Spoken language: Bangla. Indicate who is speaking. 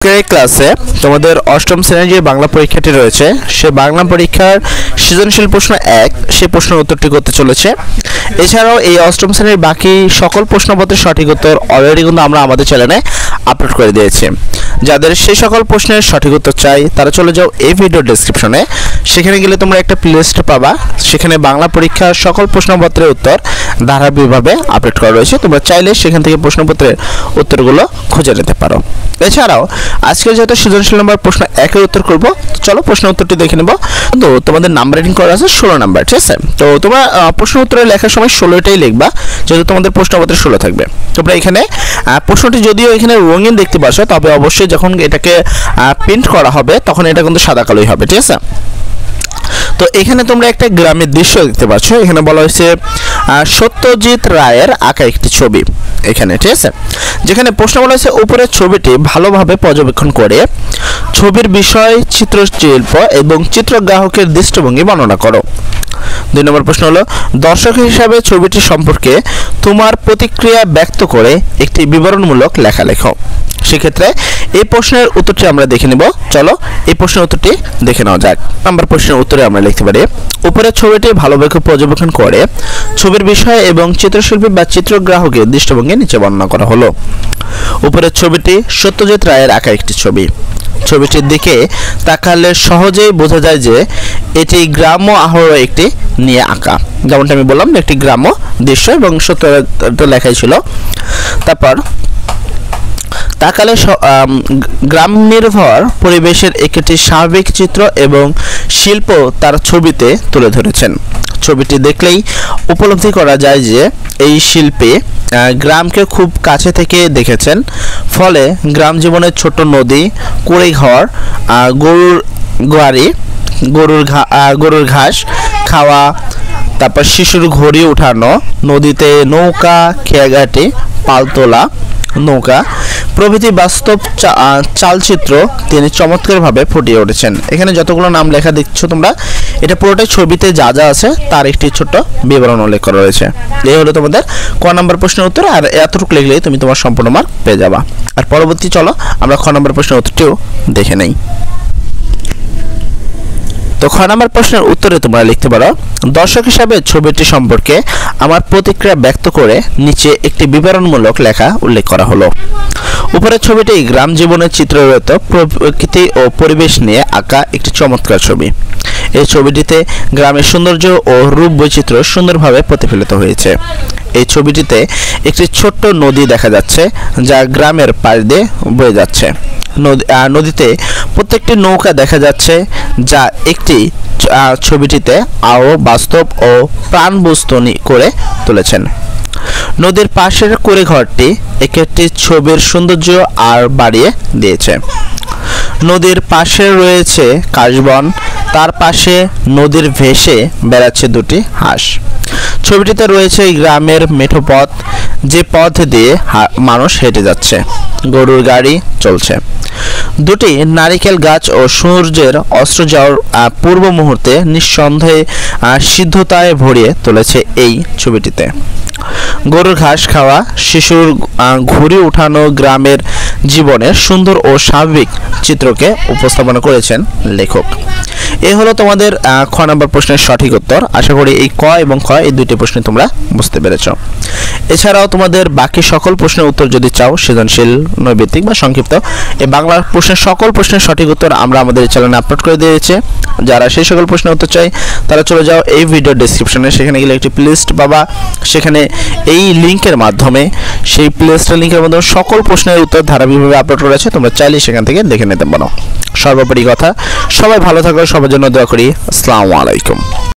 Speaker 1: ক্লাসে তোমাদের অষ্টম শ্রেণীর যে বাংলা পরীক্ষাটি রয়েছে সে বাংলা পরীক্ষার সৃজনশীল প্রশ্ন 1 সেই প্রশ্নের উত্তরটি করতে চলেছে। এছাড়াও এই অষ্টম শ্রেণীর বাকি সকল প্রশ্নপত্রের সঠিক উত্তর অলরেডি কিন্তু আমরা আমাদের চ্যানেলে আপলোড করে দিয়েছি। যাদের সেই সকল প্রশ্নের সঠিক উত্তর চাই তারা চলে যাও এই ভিডিও ডেসক্রিপশনে, সেখানে গেলে তোমরা একটা প্লেলিস্ট পাবা, সেখানে বাংলা পরীক্ষার সকল প্রশ্নপত্রের উত্তর ধারাবাহিকভাবে আপলোড করা রয়েছে। তোমরা চাইলে সেখান থেকে প্রশ্নপত্রের উত্তরগুলো খুঁজে নিতে পারো। এছাড়াও আজকে যেহেতু সৃজনশীল নম্বর প্রশ্ন 1 এর উত্তর করব, চলো প্রশ্ন উত্তরটি দেখে নেব। তো তোমাদের নাম্বারিং করা আছে 16 নাম্বার, ঠিক আছে? তো তোমরা প্রশ্ন উত্তরে লেখার সময় 16টাই লিখবা, যেহেতু তোমাদের প্রশ্নপত্রে 16 থাকবে। তোমরা এখানে প্রশ্নটি যদিও এখানে রঙিন দেখতে পাচ্ছ, তবে অবশ্যই যখন এটাকে প্রিন্ট করা হবে তখন এটা কিন্তু সাদা কালোই হবে, ঠিক আছে? তো এখানে তোমরা একটা গ্রামের দৃশ্য দেখতে পাচ্ছ। এখানে বলা হয়েছে সত্যজিৎ রায়ের আঁকা একটি ছবি এখানে, ঠিক আছে? যেখানে প্রশ্ন বলা হয়েছে উপরের ছবিটি ভালোভাবে পর্যবেক্ষণ করে ছবির বিষয়, চিত্রশিল্প এবং চিত্রগ্রাহকের দৃষ্টিভঙ্গি বর্ণনা করো। 2 নম্বর প্রশ্ন হলো দর্শক হিসাবে ছবিটি সম্পর্কে তোমার প্রতিক্রিয়া ব্যক্ত করে একটি বিবরণমূলক লেখা লেখো। সেক্ষেত্রে এই প্রশ্নের উত্তরটি আমরা দেখে নেব। চলো এই প্রশ্নের উত্তরটি দেখে নেওয়া যাক। নাম্বার প্রশ্নের উত্তরে আমরা লিখতে পারি উপরের ছবিটি ভালোভাবে পর্যবেক্ষণ করে ছবির বিষয় এবং চিত্রশিল্পী বা চিত্রগ্রাহকের দৃষ্টিভঙ্গি নিচে বর্ণনা করা হলো। উপরের ছবিটি সত্যজিৎ রায়ের আঁকা একটি ছবি। ছবিটির দিকে তাকালে সহজেই বোঝা যায় যে এটি গ্রাম্য আবহাওয়া একটি নিয়ে আঁকা, যেমনটা আমি বললাম একটি গ্রাম্য দৃশ্য এবং সত্য লেখাই ছিল। তারপর তাকালে গ্রাম নির্ভর পরিবেশের একটি স্বাভাবিক চিত্র এবং শিল্প তার ছবিতে তুলে ধরেছেন। ছবিটি দেখলেই উপলব্ধি করা যায় যে এই শিল্পী গ্রামকে খুব কাছে থেকে দেখেছেন, ফলে গ্রাম জীবনের ছোট নদী, কুড়েঘর, গরুর গাড়ি, গরুর ঘাস খাওয়া, তারপর শিশুর ঘড়ি উঠানো, নদীতে নৌকা, খেয়াঘাটি, পালতোলা নৌকা প্রভৃতি বাস্তব চালচিত্র তিনি চমৎকারভাবে ফুটিয়ে উঠেছেন। এখানে যতগুলো নাম লেখা দেখছো তোমরা, এটা পুরোটাই ছবিতে যা যা আছে তার একটি ছোট্ট বিবরণ উল্লেখ করা রয়েছে। এই হলো তোমাদের ক নম্বর প্রশ্নের উত্তর, আর এতটুকু লিখলেই তুমি তোমার সম্পূর্ণ মার্ক পেয়ে যাবা। আর পরবর্তী চলো আমরা খ নম্বর প্রশ্নের উত্তরটিও দেখে নেই। তো খ নম্বর প্রশ্নের উত্তরে তোমরা লিখতে পারো দর্শক হিসাবে ছবিটি সম্পর্কে আমার প্রতিক্রিয়া ব্যক্ত করে নিচে একটি বিবরণমূলক লেখা উল্লেখ করা হলো। উপরের ছবিটি গ্রাম জীবনের চিত্ররত প্রকৃতি ও পরিবেশ নিয়ে আঁকা একটি চমৎকার ছবি। এই ছবিটিতে গ্রামের সৌন্দর্য ও রূপ বৈচিত্র্য সুন্দরভাবে প্রতিফলিত হয়েছে। এই ছবিটিতে একটি ছোট্ট নদী দেখা যাচ্ছে যা গ্রামের পাশ দিয়ে বয়ে যাচ্ছে। নদীতে প্রত্যেকটি নৌকা দেখা যাচ্ছে, যা একটি ছবিটিতে আরও বাস্তব ও প্রাণবস্তু করে তুলেছেন। নদীর পাশের কুড়েঘরটি একটি ছবির সৌন্দর্য আর বাড়িয়ে দিয়েছে। নদীর পাশে রয়েছে কাশবন, তার পাশে নদীর ভেসে বেড়াচ্ছে দুটি হাঁস। ছবিটিতে রয়েছে গ্রামের মেঠো পথ, যে পথ দিয়ে মানুষ হেঁটে যাচ্ছে, গরুর গাড়ি চলছে। দুটি নারিকেল গাছ ও সূর্যের অস্ত যাওয়ার পূর্ব মুহূর্তে নিঃসন্দেহে সিদ্ধতায় ভরিয়ে তুলেছে এই ছবিটিতে। গরুর ঘাস খাওয়া, শিশুর ঘুড়ি উঠানো গ্রামের জীবনের সুন্দর ও স্বাভাবিক চিত্রকে উপস্থাপনা করেছেন লেখক। এই হলো তোমাদের খ নম্বর প্রশ্নের সঠিক উত্তর। আশা করি এই ক এবং খ এই দুইটি প্রশ্ন তোমরা বুঝতে পেরেছ। এছাড়াও তোমাদের বাকি সকল প্রশ্নের উত্তর যদি চাও, সৃজনশীল, নৈবেদিক বা সংক্ষিপ্ত, এই বাংলার প্রশ্নের সকল প্রশ্নের সঠিক উত্তর আমরা আমাদের চ্যানেলে আপলোড করে দিয়েছি। যারা সেই সকল প্রশ্নের উত্তর চাই তারা চলে যাও এই ভিডিও ডেসক্রিপশনে, সেখানে গেলে একটি প্লেলিস্ট পাবা। সেখানে এই লিঙ্কের মাধ্যমে, সেই প্লেলিস্টের লিঙ্কের মাধ্যমে সকল প্রশ্নের উত্তর ধারাবাহিকভাবে আপলোড করা আছে, তোমরা চাইলে সেখান থেকে দেখে নিতে পারো। সর্বোপরি কথা, সবাই ভালো থাকো, সবার জন্য দোয়া করি। আসসালামু আলাইকুম।